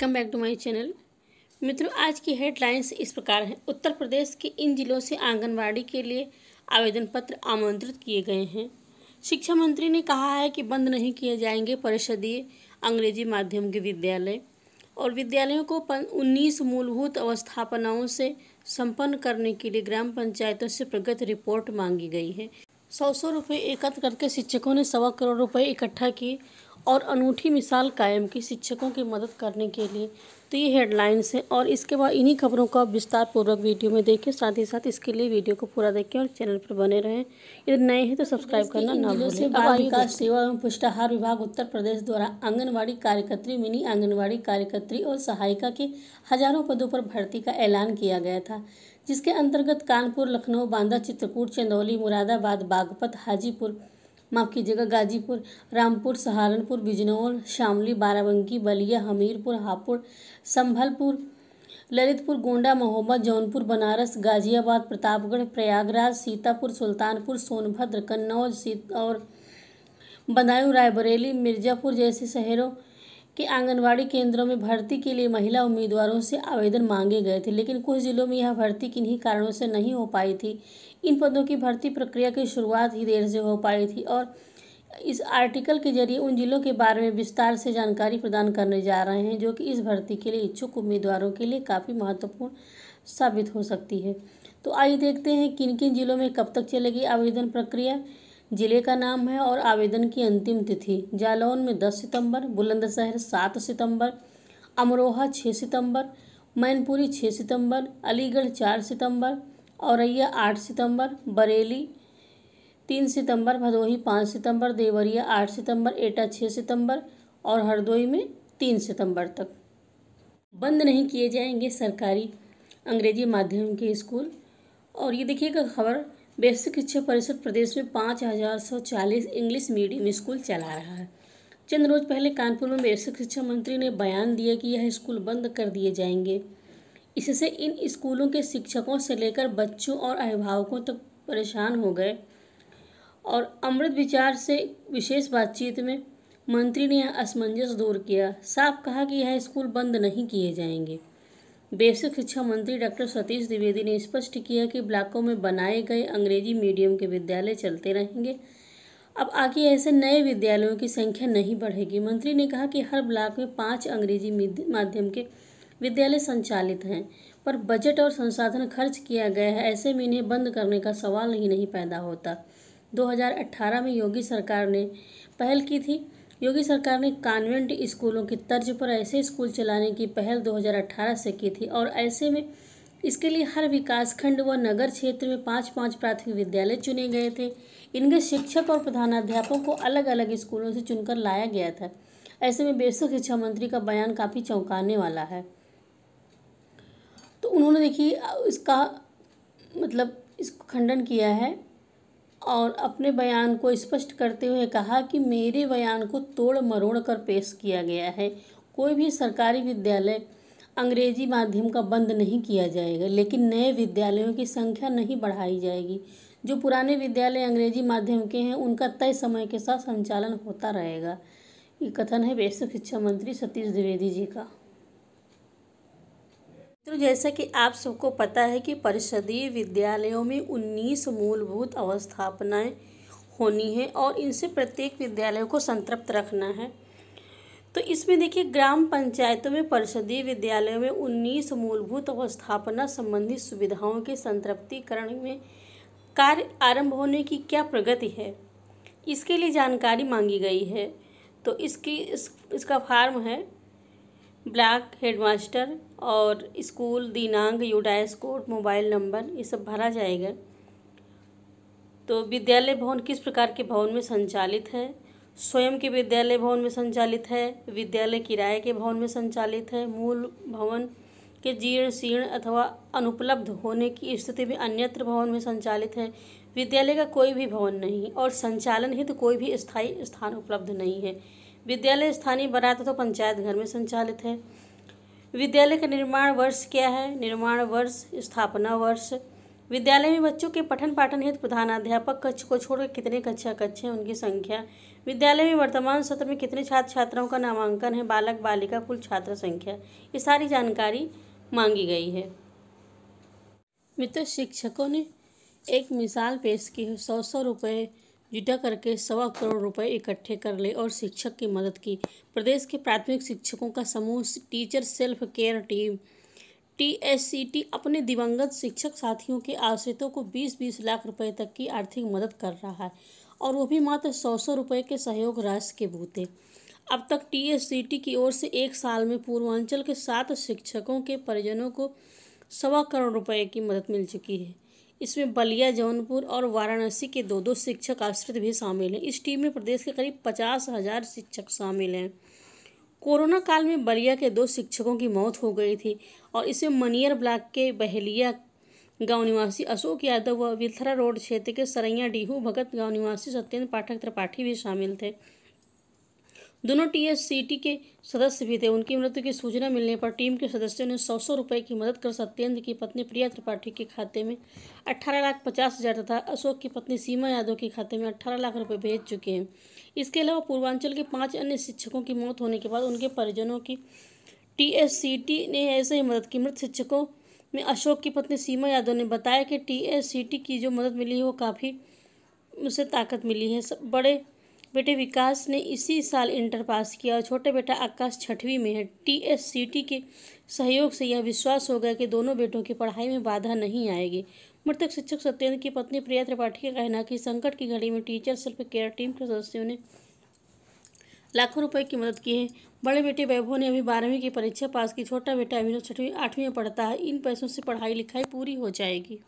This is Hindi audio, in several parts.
Welcome back to my channel. मित्रों, आज की हेडलाइंस इस प्रकार हैं। उत्तर प्रदेश के इन जिलों से आंगनवाड़ी के लिए आवेदन पत्र आमंत्रित किए गए हैं। शिक्षा मंत्री ने कहा है कि बंद नहीं किए जाएंगे परिषदीय अंग्रेजी माध्यम के विद्यालय और विद्यालयों को 19 मूलभूत अवस्थापनाओं से संपन्न करने के लिए ग्राम पंचायतों से प्रगति रिपोर्ट मांगी गई है। 100 रुपये एकत्र करके शिक्षकों ने 1.25 करोड़ रुपए इकट्ठा किए और अनूठी मिसाल कायम की शिक्षकों की मदद करने के लिए। तो ये हेडलाइंस है और इसके बाद इन्हीं खबरों का विस्तार पूर्वक वीडियो में देखें। साथ ही साथ इसके लिए वीडियो को पूरा देखें और चैनल पर बने रहें। यदि नए हैं तो सब्सक्राइब करना ना भूलें। बाल विकास सेवा एवं पुष्टाहार विभाग उत्तर प्रदेश द्वारा आंगनवाड़ी कार्यकर्त्री, मिनी आंगनवाड़ी कार्यकर्त्री और सहायिका के हजारों पदों पर भर्ती का ऐलान किया गया था, जिसके अंतर्गत कानपुर, लखनऊ, बांदा, चित्रकूट, चंदौली, मुरादाबाद, बागपत, हाजीपुर, गाजीपुर, रामपुर, सहारनपुर, बिजनौर, शामली, बाराबंकी, बलिया, हमीरपुर, हापुड़, संभलपुर, ललितपुर, गोंडा, महोबा, जौनपुर, बनारस, गाजियाबाद, प्रतापगढ़, प्रयागराज, सीतापुर, सुल्तानपुर, सोनभद्र, कन्नौज और बदायूं, रायबरेली, मिर्जापुर जैसे शहरों के आंगनवाड़ी केंद्रों में भर्ती के लिए महिला उम्मीदवारों से आवेदन मांगे गए थे, लेकिन कुछ जिलों में यह भर्ती किन्हीं कारणों से नहीं हो पाई थी। इन पदों की भर्ती प्रक्रिया की शुरुआत ही देर से हो पाई थी और इस आर्टिकल के जरिए उन जिलों के बारे में विस्तार से जानकारी प्रदान करने जा रहे हैं, जो कि इस भर्ती के लिए इच्छुक उम्मीदवारों के लिए काफ़ी महत्वपूर्ण साबित हो सकती है। तो आइए देखते हैं किन किन जिलों में कब तक चलेगी आवेदन प्रक्रिया। जिले का नाम है और आवेदन की अंतिम तिथि। जालौन में 10 सितंबर, बुलंदशहर 7 सितंबर, अमरोहा 6 सितंबर, मैनपुरी 6 सितंबर, अलीगढ़ 4 सितंबर, औरैया 8 सितंबर, बरेली 3 सितंबर, भदोही 5 सितंबर, देवरिया 8 सितंबर, एटा 6 सितंबर और हरदोई में 3 सितंबर तक। बंद नहीं किए जाएंगे सरकारी अंग्रेजी माध्यम के स्कूल। और ये देखिएगा खबर, बेसिक शिक्षा परिषद प्रदेश में 5140 इंग्लिश मीडियम स्कूल चला रहा है। चंद रोज पहले कानपुर में बेसिक शिक्षा मंत्री ने बयान दिया कि यह स्कूल बंद कर दिए जाएंगे। इससे इन स्कूलों के शिक्षकों से लेकर बच्चों और अभिभावकों तक परेशान हो गए और अमृत विचार से विशेष बातचीत में मंत्री ने यह असमंजस दूर किया। साफ कहा कि यह स्कूल बंद नहीं किए जाएंगे। बेसिक शिक्षा मंत्री डॉक्टर सतीश द्विवेदी ने स्पष्ट किया कि ब्लॉकों में बनाए गए अंग्रेजी मीडियम के विद्यालय चलते रहेंगे। अब आगे ऐसे नए विद्यालयों की संख्या नहीं बढ़ेगी। मंत्री ने कहा कि हर ब्लॉक में 5 अंग्रेजी माध्यम के विद्यालय संचालित हैं, पर बजट और संसाधन खर्च किया गया है, ऐसे में इन्हें बंद करने का सवाल ही नहीं पैदा होता। 2018 में योगी सरकार ने पहल की थी। योगी सरकार ने कॉन्वेंट स्कूलों की तर्ज पर ऐसे स्कूल चलाने की पहल 2018 से की थी और ऐसे में इसके लिए हर विकासखंड व नगर क्षेत्र में 5-5 प्राथमिक विद्यालय चुने गए थे। इनके शिक्षक और प्रधानाध्यापकों को अलग अलग स्कूलों से चुनकर लाया गया था। ऐसे में बेसिक शिक्षा मंत्री का बयान काफ़ी चौंकाने वाला है। तो उन्होंने देखिए इसका इसको खंडन किया है और अपने बयान को स्पष्ट करते हुए कहा कि मेरे बयान को तोड़ मरोड़ कर पेश किया गया है। कोई भी सरकारी विद्यालय अंग्रेजी माध्यम का बंद नहीं किया जाएगा, लेकिन नए विद्यालयों की संख्या नहीं बढ़ाई जाएगी। जो पुराने विद्यालय अंग्रेजी माध्यम के हैं उनका तय समय के साथ संचालन होता रहेगा। ये कथन है बेसिक शिक्षा मंत्री सतीश द्विवेदी जी का। तो जैसा कि आप सबको पता है कि परिषदीय विद्यालयों में 19 मूलभूत अवस्थापनाएं होनी है और इनसे प्रत्येक विद्यालय को संतृप्त रखना है। तो इसमें देखिए ग्राम पंचायतों में परिषदीय विद्यालयों में 19 मूलभूत अवस्थापना संबंधी सुविधाओं के संतृप्तिकरण में कार्य आरंभ होने की क्या प्रगति है, इसके लिए जानकारी मांगी गई है। तो इसका फॉर्म है ब्लॉक हेडमास्टर और स्कूल दिनांक, यूडाइस कोड, मोबाइल नंबर, ये सब भरा जाएगा। तो विद्यालय भवन किस प्रकार के भवन में संचालित है, स्वयं के विद्यालय भवन में संचालित है, विद्यालय किराए के भवन में संचालित है, मूल भवन के जीर्ण शीर्ण अथवा अनुपलब्ध होने की स्थिति में अन्यत्र भवन में संचालित है, विद्यालय का कोई भी भवन नहीं और संचालन हेतु कोई भी स्थायी स्थान उपलब्ध नहीं है, विद्यालय स्थानीय बारात अथवा पंचायत घर में संचालित है। विद्यालय का निर्माण वर्ष क्या है? निर्माण वर्ष, स्थापना वर्ष, विद्यालय में बच्चों के पठन पाठन हेतु प्रधानाध्यापक कक्ष को छोड़कर कितने कक्षा कक्ष हैं, उनकी संख्या। विद्यालय में वर्तमान सत्र में कितने छात्र छात्राओं का नामांकन है, बालक बालिका, कुल छात्र संख्या। ये सारी जानकारी मांगी गई है। मित्रों, शिक्षकों ने एक मिसाल पेश की है। 100 रुपये जुटा करके 1.25 करोड़ रुपए इकट्ठे कर ले और शिक्षक की मदद की। प्रदेश के प्राथमिक शिक्षकों का समूह teacher self care team TSCT अपने दिवंगत शिक्षक साथियों के आश्रितों को 20-20 लाख रुपए तक की आर्थिक मदद कर रहा है, और वो भी मात्र 100 रुपये के सहयोग राशि के बूते। अब तक TSCT की ओर से एक साल में पूर्वांचल के 7 शिक्षकों के परिजनों को 1.25 करोड़ रुपए की मदद मिल चुकी है। इसमें बलिया, जौनपुर और वाराणसी के 2-2 शिक्षक आश्रित भी शामिल हैं। इस टीम में प्रदेश के करीब 50,000 शिक्षक शामिल हैं। कोरोना काल में बलिया के 2 शिक्षकों की मौत हो गई थी, और इसमें मनियर ब्लॉक के बहेलिया गांव निवासी अशोक यादव व विलथरा रोड क्षेत्र के सरैया डीहू भगत गांव निवासी सत्येंद्र पाठक त्रिपाठी भी शामिल थे। दोनों TSCT के सदस्य भी थे। उनकी मृत्यु की सूचना मिलने पर टीम के सदस्यों ने 100 रुपये की मदद कर सत्येंद्र की पत्नी प्रिया त्रिपाठी के खाते में 18,50,000 तथा अशोक की पत्नी सीमा यादव के खाते में 18 लाख रुपए भेज चुके हैं। इसके अलावा पूर्वांचल के 5 अन्य शिक्षकों की मौत होने के बाद उनके परिजनों की TSCT ने ऐसे ही मदद की। मृत शिक्षकों में अशोक की पत्नी सीमा यादव ने बताया कि TSCT की जो मदद मिली है वो काफ़ी उसे ताकत मिली है। बड़े बेटे विकास ने इसी साल इंटर पास किया और छोटे बेटा आकाश 6वीं में है। TSCT के सहयोग से यह विश्वास हो गया कि दोनों बेटों की पढ़ाई में बाधा नहीं आएगी। मृतक शिक्षक सत्येंद्र की पत्नी प्रिया त्रिपाठी का कहना कि संकट की घड़ी में टीचर सेल्फ केयर टीम के सदस्यों ने लाखों रुपए की मदद की है। बड़े बेटे वैभव ने अभी 12वीं की परीक्षा पास की। छोटा बेटा अभिनव 8वीं में पढ़ता है। इन पैसों से पढ़ाई लिखाई पूरी हो जाएगी।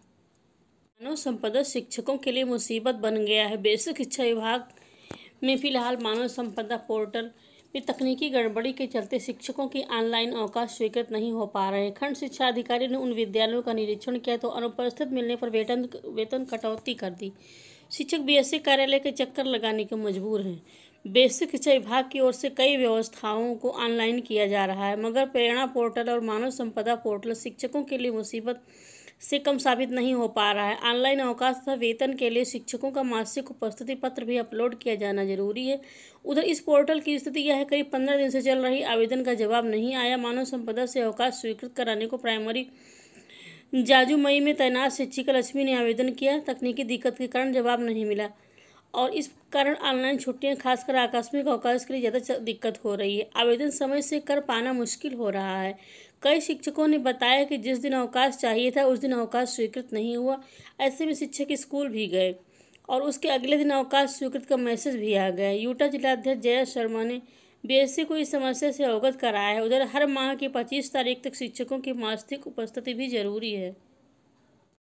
मानव संपदा शिक्षकों के लिए मुसीबत बन गया है। बेसिक शिक्षा विभाग में फिलहाल मानव संपदा पोर्टल में तकनीकी गड़बड़ी के चलते शिक्षकों की ऑनलाइन अवकाश स्वीकृत नहीं हो पा रहे। खंड शिक्षा अधिकारी ने उन विद्यालयों का निरीक्षण किया तो अनुपस्थित मिलने पर वेतन कटौती कर दी। शिक्षक BSc कार्यालय के चक्कर लगाने को मजबूर हैं। बेसिक शिक्षा विभाग की ओर से कई व्यवस्थाओं को ऑनलाइन किया जा रहा है, मगर प्रेरणा पोर्टल और मानव संपदा पोर्टल शिक्षकों के लिए मुसीबत से कम साबित नहीं हो पा रहा है। ऑनलाइन अवकाश तथा वेतन के लिए शिक्षकों का मासिक उपस्थिति पत्र भी अपलोड किया जाना जरूरी है। उधर इस पोर्टल की स्थिति यह है, करीब 15 दिन से चल रही आवेदन का जवाब नहीं आया। मानव संपदा से अवकाश स्वीकृत कराने को प्राइमरी जाजूमई में तैनात शिक्षिका लक्ष्मी ने आवेदन किया। तकनीकी दिक्कत के कारण जवाब नहीं मिला, और इस कारण ऑनलाइन छुट्टियां खासकर आकस्मिक अवकाश के लिए ज़्यादा दिक्कत हो रही है। आवेदन समय से कर पाना मुश्किल हो रहा है। कई शिक्षकों ने बताया कि जिस दिन अवकाश चाहिए था उस दिन अवकाश स्वीकृत नहीं हुआ। ऐसे में शिक्षक स्कूल भी गए और उसके अगले दिन अवकाश स्वीकृत का मैसेज भी आ गया। यूटा जिलाध्यक्ष जया शर्मा ने BSc को इस समस्या से अवगत कराया है। उधर हर माह की 25 तारीख तक शिक्षकों की मासिक उपस्थिति भी जरूरी है।